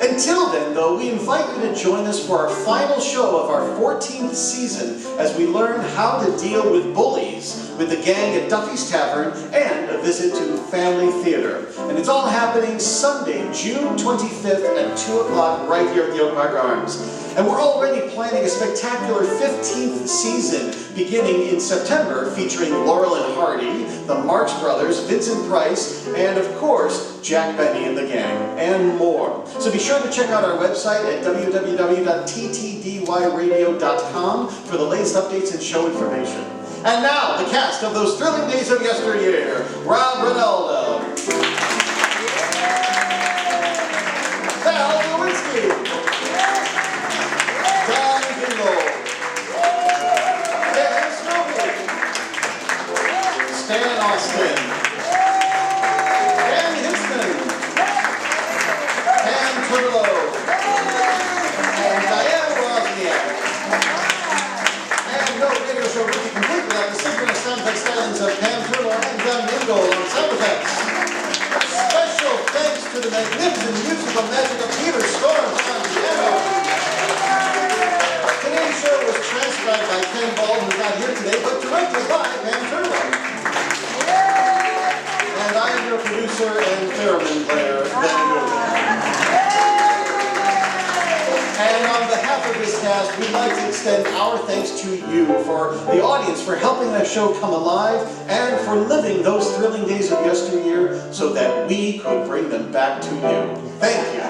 Until then, though, we invite you to join us for our final show of our 14th season as we learn how to deal with bullies with the gang at Duffy's Tavern and a visit to Family Theater. And it's all happening Sunday, June 25th at 2 o'clock right here at the Oak Park Arms. And we're already planning a spectacular 15th season beginning in September featuring Laurel and Hardy, the Marx Brothers, Vincent Price, and of course, Jack Benny and the gang, and more. So be sure to check out our website at www.ttdyradio.com for the latest updates and show information. And now, the cast of those thrilling days of yesteryear. Rob Ronaldo. Val Lewinsky. Don Gingold. Dan Snowby. Stan Austin. Dan Hinsman. Pam Turlo. And Diane Wozniak. And no radio show would be complete without the synchronous sound effect stylings of Pam Turlo and Don Gingold on sound effects. Special thanks to the magnificent musical magic of Peter Storm on composer and theremin player, Ben Newman. And on behalf of this cast, we'd like to extend our thanks to you, for the audience, for helping that show come alive, and for living those thrilling days of yesteryear so that we could bring them back to you. Thank you.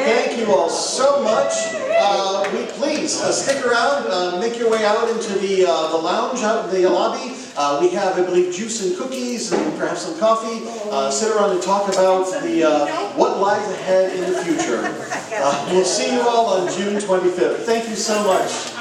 Thank you all so much. Please stick around, make your way out into the lounge, out in the lobby. We have, I believe, juice and cookies and perhaps some coffee. Sit around and talk about what lies ahead in the future. We'll see you all on June 25th. Thank you so much.